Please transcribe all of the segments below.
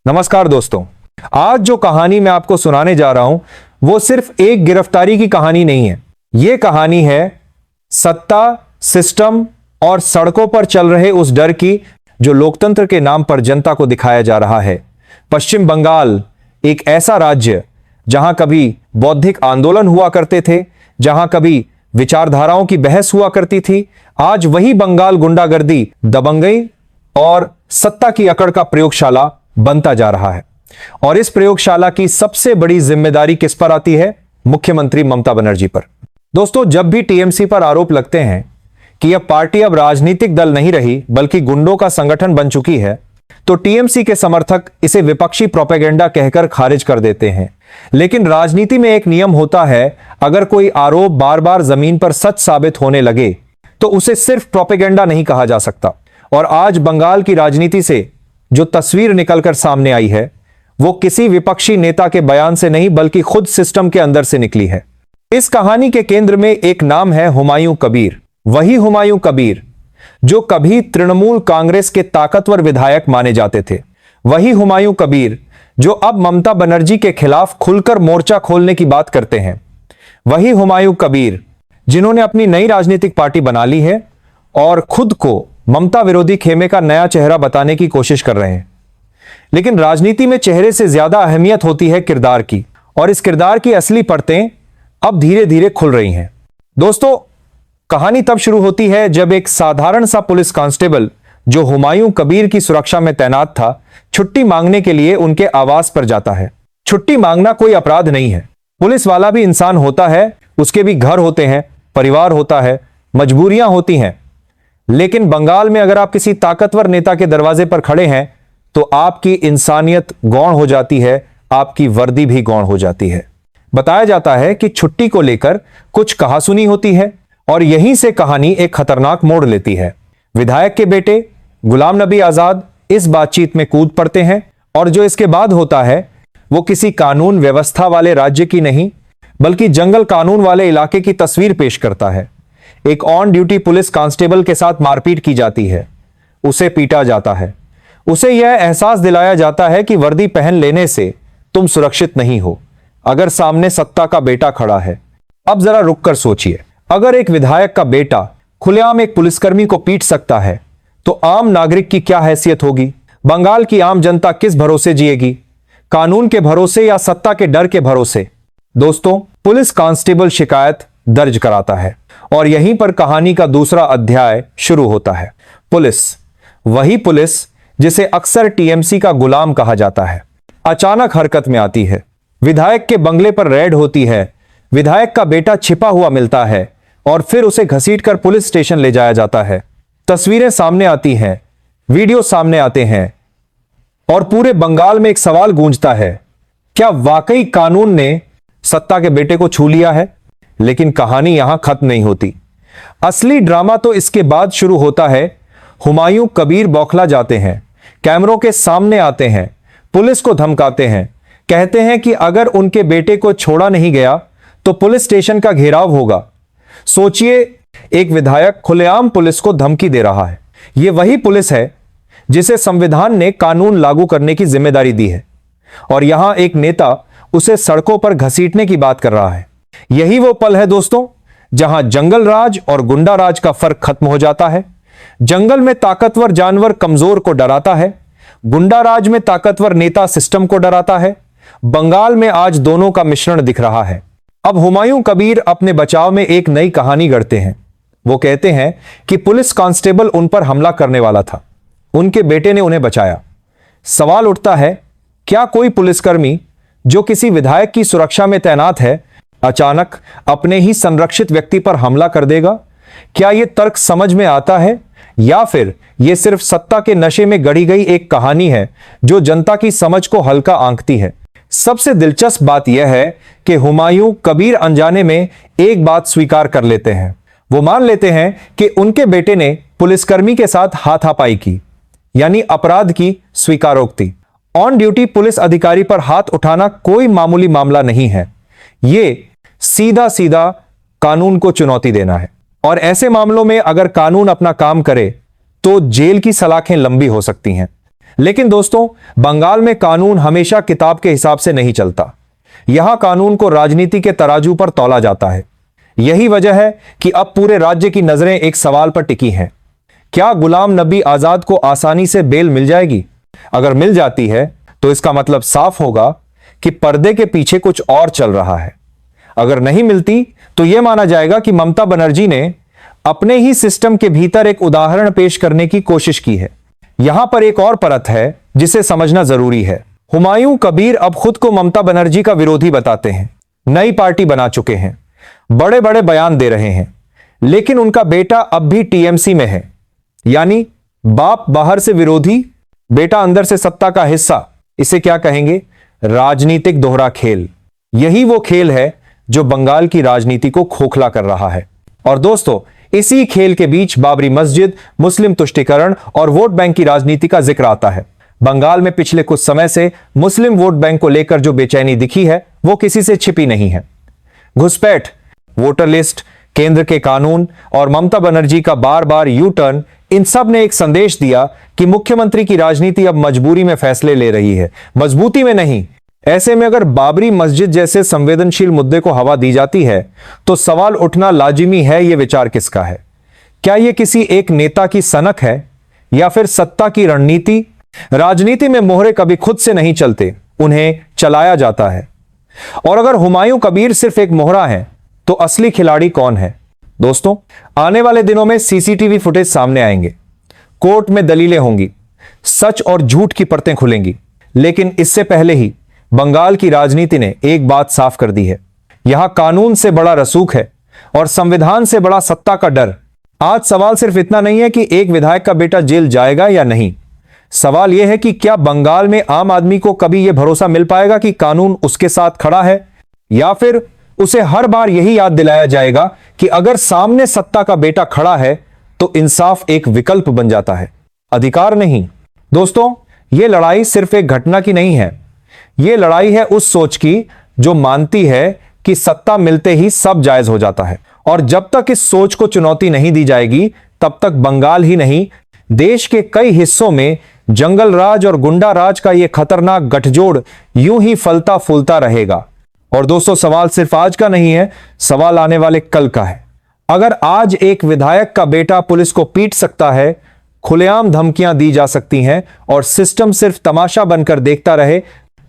नमस्कार दोस्तों, आज जो कहानी मैं आपको सुनाने जा रहा हूं वो सिर्फ एक गिरफ्तारी की कहानी नहीं है। यह कहानी है सत्ता, सिस्टम और सड़कों पर चल रहे उस डर की जो लोकतंत्र के नाम पर जनता को दिखाया जा रहा है। पश्चिम बंगाल एक ऐसा राज्य जहां कभी बौद्धिक आंदोलन हुआ करते थे, जहां कभी विचारधाराओं की बहस हुआ करती थी, आज वही बंगाल गुंडागर्दी, दबंगई और सत्ता की अकड़ का प्रयोगशाला बनता जा रहा है। और इस प्रयोगशाला की सबसे बड़ी जिम्मेदारी किस पर आती है? मुख्यमंत्री ममता बनर्जी पर। दोस्तों, जब भी टीएमसी पर आरोप लगते हैं कि यह पार्टी अब राजनीतिक दल नहीं रही बल्कि गुंडों का संगठन बन चुकी है, तो टीएमसी के समर्थक इसे विपक्षी प्रोपेगेंडा कहकर खारिज कर देते हैं। लेकिन राजनीति में एक नियम होता है, अगर कोई आरोप बार बार जमीन पर सच साबित होने लगे तो उसे सिर्फ प्रोपेगेंडा नहीं कहा जा सकता। और आज बंगाल की राजनीति से जो तस्वीर निकलकर सामने आई है वो किसी विपक्षी नेता के बयान से नहीं बल्कि खुद सिस्टम के अंदर से निकली है। इस कहानी के केंद्र में एक नाम है हुमायूं कबीर। वही हुमायूं कबीर जो कभी तृणमूल कांग्रेस के ताकतवर विधायक माने जाते थे। वही हुमायूं कबीर जो अब ममता बनर्जी के खिलाफ खुलकर मोर्चा खोलने की बात करते हैं। वही हुमायूं कबीर जिन्होंने अपनी नई राजनीतिक पार्टी बना ली है और खुद को ममता विरोधी खेमे का नया चेहरा बताने की कोशिश कर रहे हैं। लेकिन राजनीति में चेहरे से ज्यादा अहमियत होती है किरदार की, और इस किरदार की असली परतें अब धीरे धीरे खुल रही हैं। दोस्तों, कहानी तब शुरू होती है जब एक साधारण सा पुलिस कांस्टेबल जो हुमायूं कबीर की सुरक्षा में तैनात था, छुट्टी मांगने के लिए उनके आवास पर जाता है। छुट्टी मांगना कोई अपराध नहीं है। पुलिस वाला भी इंसान होता है, उसके भी घर होते हैं, परिवार होता है, मजबूरियां होती हैं। लेकिन बंगाल में अगर आप किसी ताकतवर नेता के दरवाजे पर खड़े हैं तो आपकी इंसानियत गौण हो जाती है, आपकी वर्दी भी गौण हो जाती है। बताया जाता है कि छुट्टी को लेकर कुछ कहासुनी होती है और यहीं से कहानी एक खतरनाक मोड़ लेती है। विधायक के बेटे गुलाम नबी आजाद इस बातचीत में कूद पड़ते हैं और जो इसके बाद होता है वो किसी कानून व्यवस्था वाले राज्य की नहीं बल्कि जंगल कानून वाले इलाके की तस्वीर पेश करता है। एक ऑन ड्यूटी पुलिस कांस्टेबल के साथ मारपीट की जाती है, उसे पीटा जाता है, उसे यह एहसास दिलाया जाता है कि वर्दी पहन लेने से तुम सुरक्षित नहीं हो अगर सामने सत्ता का बेटा खड़ा है। अब जरा रुककर सोचिए, अगर एक विधायक का बेटा खुलेआम एक पुलिसकर्मी को पीट सकता है तो आम नागरिक की क्या हैसियत होगी? बंगाल की आम जनता किस भरोसे जिएगी? कानून के भरोसे या सत्ता के डर के भरोसे? दोस्तों, पुलिस कांस्टेबल शिकायत दर्ज कराता है और यहीं पर कहानी का दूसरा अध्याय शुरू होता है। पुलिस, वही पुलिस जिसे अक्सर टीएमसी का गुलाम कहा जाता है, अचानक हरकत में आती है। विधायक के बंगले पर रेड होती है, विधायक का बेटा छिपा हुआ मिलता है और फिर उसे घसीटकर पुलिस स्टेशन ले जाया जाता है। तस्वीरें सामने आती हैं, वीडियो सामने आते हैं और पूरे बंगाल में एक सवाल गूंजता है, क्या वाकई कानून ने सत्ता के बेटे को छू लिया है? लेकिन कहानी यहां खत्म नहीं होती। असली ड्रामा तो इसके बाद शुरू होता है। हुमायूं कबीर बौखला जाते हैं, कैमरों के सामने आते हैं, पुलिस को धमकाते हैं, कहते हैं कि अगर उनके बेटे को छोड़ा नहीं गया तो पुलिस स्टेशन का घेराव होगा। सोचिए, एक विधायक खुलेआम पुलिस को धमकी दे रहा है। यह वही पुलिस है जिसे संविधान ने कानून लागू करने की जिम्मेदारी दी है और यहां एक नेता उसे सड़कों पर घसीटने की बात कर रहा है। यही वो पल है दोस्तों जहां जंगल राज और गुंडा राज का फर्क खत्म हो जाता है। जंगल में ताकतवर जानवर कमजोर को डराता है, गुंडा राज में ताकतवर नेता सिस्टम को डराता है। बंगाल में आज दोनों का मिश्रण दिख रहा है। अब हुमायूं कबीर अपने बचाव में एक नई कहानी गढ़ते हैं। वो कहते हैं कि पुलिस कांस्टेबल उन पर हमला करने वाला था, उनके बेटे ने उन्हें बचाया। सवाल उठता है, क्या कोई पुलिसकर्मी जो किसी विधायक की सुरक्षा में तैनात है अचानक अपने ही संरक्षित व्यक्ति पर हमला कर देगा? क्या यह तर्क समझ में आता है या फिर यह सिर्फ सत्ता के नशे में गढ़ी गई एक कहानी है जो जनता की समझ को हल्का आंकती है? सबसे दिलचस्प बात यह है कि हुमायूं कबीर अनजाने में एक बात स्वीकार कर लेते हैं। वो मान लेते हैं कि उनके बेटे ने पुलिसकर्मी के साथ हाथापाई की, यानी अपराध की स्वीकारोक्ति। ऑन ड्यूटी पुलिस अधिकारी पर हाथ उठाना कोई मामूली मामला नहीं है, ये सीधा सीधा कानून को चुनौती देना है। और ऐसे मामलों में अगर कानून अपना काम करे तो जेल की सलाखें लंबी हो सकती हैं। लेकिन दोस्तों, बंगाल में कानून हमेशा किताब के हिसाब से नहीं चलता। यहां कानून को राजनीति के तराजू पर तौला जाता है। यही वजह है कि अब पूरे राज्य की नजरें एक सवाल पर टिकी हैं। क्या गुलाम नबी आजाद को आसानी से बेल मिल जाएगी? अगर मिल जाती है तो इसका मतलब साफ होगा कि पर्दे के पीछे कुछ और चल रहा है। अगर नहीं मिलती तो यह माना जाएगा कि ममता बनर्जी ने अपने ही सिस्टम के भीतर एक उदाहरण पेश करने की कोशिश की है। यहां पर एक और परत है जिसे समझना जरूरी है। हुमायूं कबीर अब खुद को ममता बनर्जी का विरोधी बताते हैं, नई पार्टी बना चुके हैं, बड़े बड़े बयान दे रहे हैं, लेकिन उनका बेटा अब भी टीएमसी में है। यानी बाप बाहर से विरोधी, बेटा अंदर से सत्ता का हिस्सा। इसे क्या कहेंगे? राजनीतिक दोहरा खेल। यही वो खेल है जो बंगाल की राजनीति को खोखला कर रहा है। और दोस्तों, इसी खेल के बीच बाबरी मस्जिद, मुस्लिम तुष्टीकरण और वोट बैंक की राजनीति का जिक्र आता है। बंगाल में पिछले कुछ समय से मुस्लिम वोट बैंक को लेकर जो बेचैनी दिखी है वो किसी से छिपी नहीं है। घुसपैठ, वोटर लिस्ट, केंद्र के कानून और ममता बनर्जी का बार बार यू टर्न, इन सब ने एक संदेश दिया कि मुख्यमंत्री की राजनीति अब मजबूरी में फैसले ले रही है, मजबूती में नहीं। ऐसे में अगर बाबरी मस्जिद जैसे संवेदनशील मुद्दे को हवा दी जाती है तो सवाल उठना लाजिमी है, यह विचार किसका है? क्या यह किसी एक नेता की सनक है या फिर सत्ता की रणनीति? राजनीति में मोहरे कभी खुद से नहीं चलते, उन्हें चलाया जाता है। और अगर हुमायूं कबीर सिर्फ एक मोहरा है तो असली खिलाड़ी कौन है? दोस्तों, आने वाले दिनों में सीसीटीवी फुटेज सामने आएंगे, कोर्ट में दलीलें होंगी, सच और झूठ की परतें खुलेंगी। लेकिन इससे पहले ही बंगाल की राजनीति ने एक बात साफ कर दी है, यहां कानून से बड़ा रसूख है और संविधान से बड़ा सत्ता का डर। आज सवाल सिर्फ इतना नहीं है कि एक विधायक का बेटा जेल जाएगा या नहीं। सवाल यह है कि क्या बंगाल में आम आदमी को कभी यह भरोसा मिल पाएगा कि कानून उसके साथ खड़ा है, या फिर उसे हर बार यही याद दिलाया जाएगा कि अगर सामने सत्ता का बेटा खड़ा है तो इंसाफ एक विकल्प बन जाता है, अधिकार नहीं। दोस्तों, यह लड़ाई सिर्फ एक घटना की नहीं है, यह लड़ाई है उस सोच की जो मानती है कि सत्ता मिलते ही सब जायज हो जाता है। और जब तक इस सोच को चुनौती नहीं दी जाएगी तब तक बंगाल ही नहीं, देश के कई हिस्सों में जंगल राज और गुंडा राज का यह खतरनाक गठजोड़ यूं ही फलता फूलता रहेगा। और दोस्तों, सवाल सिर्फ आज का नहीं है, सवाल आने वाले कल का है। अगर आज एक विधायक का बेटा पुलिस को पीट सकता है, खुलेआम धमकियां दी जा सकती हैं और सिस्टम सिर्फ तमाशा बनकर देखता रहे,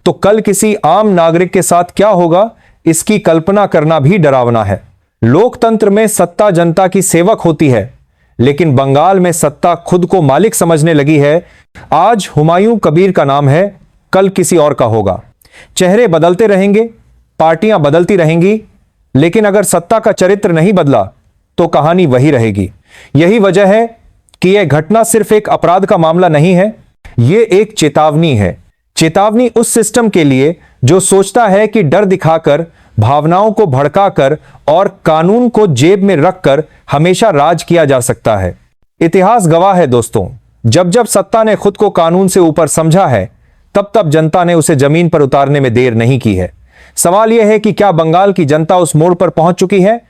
तो कल किसी आम नागरिक के साथ क्या होगा, इसकी कल्पना करना भी डरावना है। लोकतंत्र में सत्ता जनता की सेवक होती है, लेकिन बंगाल में सत्ता खुद को मालिक समझने लगी है। आज हुमायूं कबीर का नाम है, कल किसी और का होगा। चेहरे बदलते रहेंगे, पार्टियां बदलती रहेंगी, लेकिन अगर सत्ता का चरित्र नहीं बदला तो कहानी वही रहेगी। यही वजह है कि यह घटना सिर्फ एक अपराध का मामला नहीं है, यह एक चेतावनी है। चेतावनी उस सिस्टम के लिए जो सोचता है कि डर दिखाकर, भावनाओं को भड़काकर और कानून को जेब में रखकर हमेशा राज किया जा सकता है। इतिहास गवाह है दोस्तों, जब जब सत्ता ने खुद को कानून से ऊपर समझा है, तब तब जनता ने उसे जमीन पर उतारने में देर नहीं की है। सवाल यह है कि क्या बंगाल की जनता उस मोड़ पर पहुंच चुकी है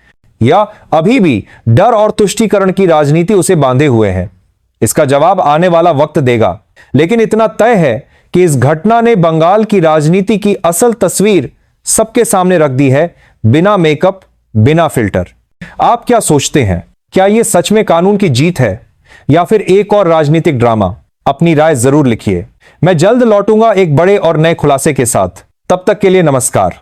या अभी भी डर और तुष्टीकरण की राजनीति उसे बांधे हुए है? इसका जवाब आने वाला वक्त देगा। लेकिन इतना तय है कि इस घटना ने बंगाल की राजनीति की असल तस्वीर सबके सामने रख दी है, बिना मेकअप, बिना फिल्टर। आप क्या सोचते हैं? क्या यह सच में कानून की जीत है या फिर एक और राजनीतिक ड्रामा? अपनी राय जरूर लिखिए। मैं जल्द लौटूंगा एक बड़े और नए खुलासे के साथ। तब तक के लिए नमस्कार।